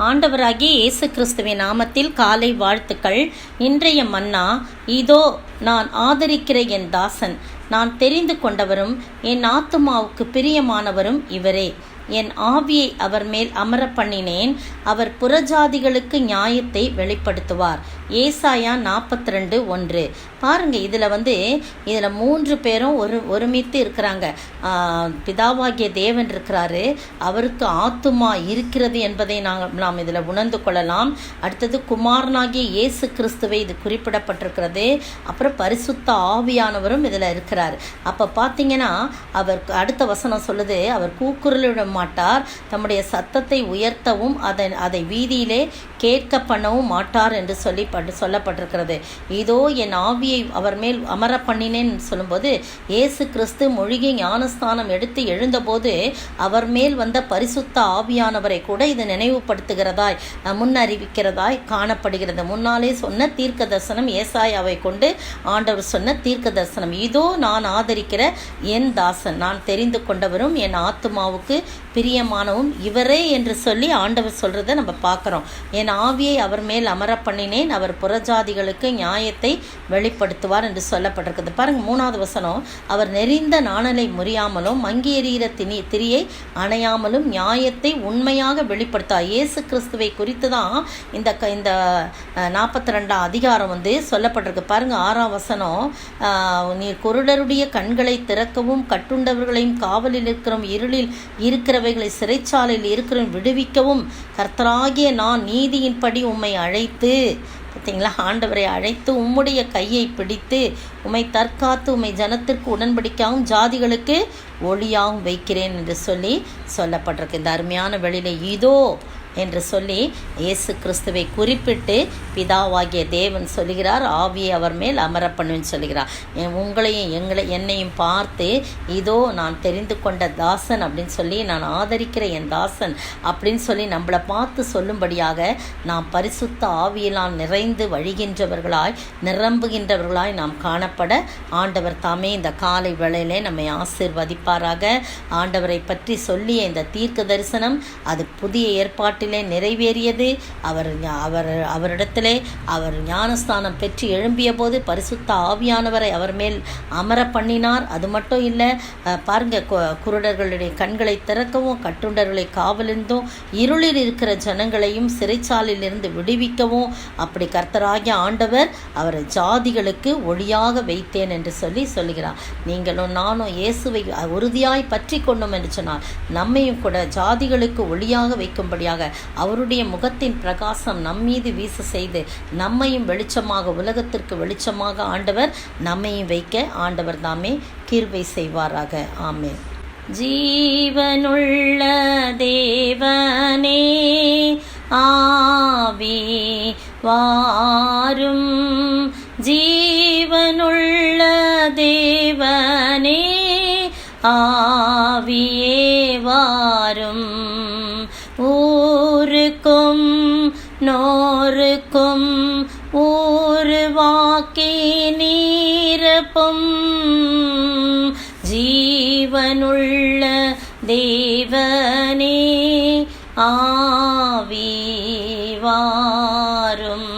ஆண்டவராகிய இயேசு கிறிஸ்துவின் நாமத்தில் காலை வாழ்த்துக்கள். இன்றைய மன்னா, இதோ நான் ஆதரிக்கிற என் தாசன், நான் தெரிந்து கொண்டவரும் என் ஆத்துமாவுக்கு பிரியமானவரும் இவரே. என் ஆவியை அவர் மேல் அமர பண்ணினேன், அவர் புறஜாதிகளுக்கு நியாயத்தை வெளிப்படுத்துவார். ஏசாயா 42:1. பாருங்க, இதில் இதில் 3 பேரும் ஒருமித்து இருக்கிறாங்க. பிதாவாகிய தேவன் இருக்கிறாரு, அவருக்கு ஆத்துமா இருக்கிறது என்பதை நாம் இதில் உணர்ந்து கொள்ளலாம். அடுத்தது குமாரனாகிய இயேசு கிறிஸ்துவை இது குறிப்பிடப்பட்டிருக்கிறது. அப்புறம் பரிசுத்த ஆவியானவரும் இதில் இருக்கிறார். அப்போ பார்த்தீங்கன்னா, அவர் அடுத்த வசனம் சொல்லுது, அவர் கூக்குரலிட மாட்டார், தம்முடைய சத்தத்தை உயர்த்தவும் அதை வீதியிலே கேட்க பண்ணவும் மாட்டார் என்று சொல்லப்பட்டிருக்கிறது. இதோ என் ஆவியை அவர் மேல் அமர பண்ணினேன்னு சொல்லும்போது, இயேசு கிறிஸ்து மூழ்கி ஞானஸ்தானம் எடுத்து எழுந்தபோது அவர் மேல் வந்த பரிசுத்த ஆவியானவரை கூட இது நினைவுபடுத்துகிறதாய் முன்னறிவிக்கிறதாய் காணப்படுகிறது. முன்னாலே சொன்ன தீர்க்க தரிசனம், ஏசாயாவை கொண்டு ஆண்டவர் சொன்ன தீர்க்க தரிசனம். இதோ நான் ஆதரிக்கிற என் தாசன், நான் தெரிந்து கொண்டவரும் என் ஆத்துமாவுக்கு பிரியமானவும் இவரே என்று சொல்லி ஆண்டவர் சொல்றதை நம்ம பார்க்குறோம். என் ஆவியை அவர் மேல் அமர பண்ணினேன், அவர் புறஜாதிகளுக்கு நியாயத்தை வெளிப்படுத்துவார் என்று சொல்லப்பட்டிருக்குது. பாருங்க, 3வது வசனம், அவர் நெறிந்த நாணலை முறியாமலும் மங்கி எறிகிற திரியை அணையாமலும் நியாயத்தை உண்மையாக வெளிப்படுத்தார். இயேசு கிறிஸ்துவை குறித்து தான் இந்த 42 அதிகாரம் சொல்லப்பட்டிருக்கு. பாருங்க, 6ஆம் வசனம், நீர் குருடருடைய கண்களை திறக்கவும் கட்டுண்டவர்களையும் காவலில் இருக்கிற இருளில் இருக்கிறவைகளை சிறைச்சாலையில் இருக்கிற விடுவிக்கவும் கர்த்தராகிய நான் நீதியின்படி உம்மை அழைத்து, பார்த்தீங்களா, ஆண்டவரை அழைத்து உம்முடைய கையை பிடித்து உம்மை தற்காத்து உம்மை ஜனத்திற்கு உடன்படிக்காகவும் ஜாதிகளுக்கு ஒளியாகவும் வைக்கிறேன் என்று சொல்லப்பட்டிருக்கு. இந்த அருமையான வெளியில இதோ என்று சொல்லி இயேசு கிறிஸ்துவை குறிப்பிட்டு பிதாவாகிய தேவன் சொல்லுகிறார், ஆவியை அவர் மேல் அமர பண்ணுன்னு சொல்லுகிறார். உங்களையும் என்னையும் பார்த்து, இதோ நான் தெரிந்து கொண்ட தாசன் அப்படின்னு சொல்லி, நான் ஆதரிக்கிற என் தாசன் அப்படின்னு சொல்லி நம்மளை பார்த்து சொல்லும்படியாக நாம் பரிசுத்த ஆவியினால் நிறைந்து வழிகின்றவர்களாய் நிரம்புகின்றவர்களாய் நாம் காணப்பட ஆண்டவர் தாமே இந்த காலை வேளையிலே நம்மை ஆசீர்வதிப்பாராக. ஆண்டவரை பற்றி சொல்லிய இந்த தீர்க்க தரிசனம் அது புதிய ஏற்பாட்டில் நிறைவேறியது. அவரிடத்திலே அவர் ஞானஸ்தானம் பெற்று எழும்பிய போது பரிசுத்த ஆவியானவரை அவர் மேல் அமர பண்ணினார். அது மட்டும் இல்லை, பாருங்க, குருடர்களுடைய கண்களை திறக்கவும் கட்டுண்டர்களை காவலிருந்தும் இருளில் இருக்கிற ஜனங்களையும் சிறைச்சாலையில் இருந்து விடுவிக்கவும் அப்படி கர்த்தராகிய ஆண்டவர் அவரை ஜாதிகளுக்கு ஒளியாக வைத்தேன் என்று சொல்லுகிறார். நீங்களும் நானும் இயேசுவை உறுதியாய் பற்றி கொண்டோம் என்று சொன்னார், நம்மையும் கூட ஜாதிகளுக்கு ஒளியாக வைக்கும்படியாக அவருடைய முகத்தின் பிரகாசம் நம்மீது வீச செய்து நம்மையும் வெளிச்சமாக, உலகத்திற்கு வெளிச்சமாக ஆண்டவர் நம்மையும் வைக்க ஆண்டவர் தாமே கிருபை செய்வாராக. ஆமென். ஜீவனுள்ள தேவனே ஆவி வாரும், ஜீவனுள்ள தேவனே ஆவியே வாரும், ஊருக்கும் நோருக்கும் ஊருவாக்கி நீரப்பும், ஜீவனுள்ள தேவனே ஆவி வாரும்.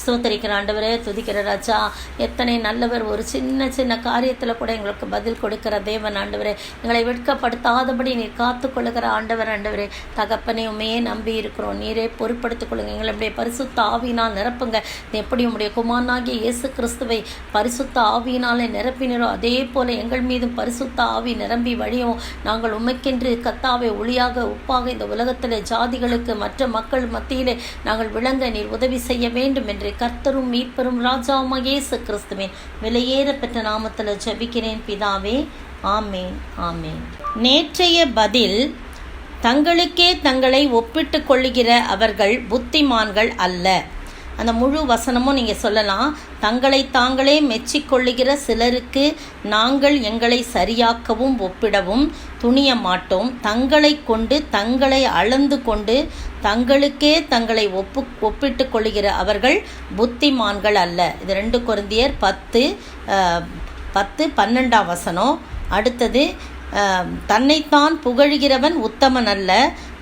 ஸ்தோத்திரிக்கிற ஆண்டவரே, துதிக்கிற ராஜா, எத்தனை நல்லவர். ஒரு சின்ன காரியத்தில் கூட எங்களுக்கு பதில் கொடுக்கிற தேவன் ஆண்டவரே, எங்களை வெட்கப்படுத்தாதபடி நீர் காத்துக்கொள்ளுகிற ஆண்டவரே, தகப்பனே உண்மையே நம்பி இருக்கிறோம், நீரே பொறுப்படுத்திக் கொள்ளுங்க. எங்களுடைய பரிசுத்த ஆவியினால் நிரப்புங்க. எப்படி உம்முடைய குமாரனாகிய இயேசு கிறிஸ்துவை பரிசுத்த ஆவியினாலே நிரப்பினரோ அதே போல எங்கள் மீதும் பரிசுத்த ஆவி நிரம்பி வழியும் நாங்கள் உமைக்கென்று கத்தாவை ஒளியாக உப்பாக இந்த உலகத்திலே ஜாதிகளுக்கு மற்ற மக்கள் மத்தியிலே நாங்கள் விளங்க நீர் உதவி செய்ய வேண்டும் என்று கர்த்தரும் மீட்பரும் ராஜாவுமாக இயேசு கிறிஸ்துவின் விலையேற பெற்ற நாமத்தில் ஜெபிக்கிறேன் பிதாவே. ஆமேன், ஆமேன். நேற்றைய பதில், தங்களுக்கே தங்களை ஒப்பிட்டு கொள்ளுகிற அவர்கள் புத்திமான்கள் அல்ல. அந்த முழு வசனமும் நீங்கள் சொல்லலாம். தங்களை தாங்களே மெச்சிக்கொள்ளுகிற சிலருக்கு நாங்கள் எங்களை சரியாக்கவும் ஒப்பிடவும் துணிய மாட்டோம். தங்களை கொண்டு தங்களை அளந்து கொண்டு தங்களுக்கே தங்களை ஒப்பிட்டு கொள்ளுகிற அவர்கள் புத்திமான்கள் அல்ல. இது 2 கொரிந்தியர் 10:12 வசனம். அடுத்தது, தன்னைத்தான் புகழ்கிறவன் உத்தமன் அல்ல,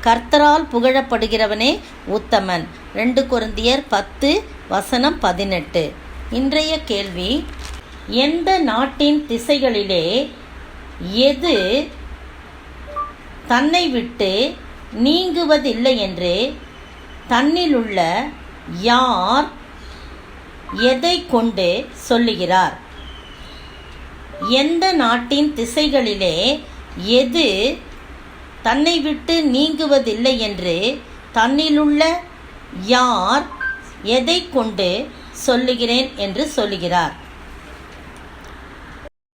கர்த்தரால் புகழப்படுகிறவனே உத்தமன். 2 கொரிந்தியர் 10:18. இன்றைய கேள்வி: எந்த நாட்டின் திசைகளிலே எது தன்னை விட்டு நீங்குவதில்லை என்று தன்னிலுள்ள யார் எதை கொண்டு சொல்லுகிறார்? எந்த நாட்டின் திசைகளிலே எது தன்னை விட்டு நீங்குவதில்லை என்று தன்னிலுள்ள யார் எதை கொண்டு சொல்லுகிறேன் என்று சொல்லுகிறார்?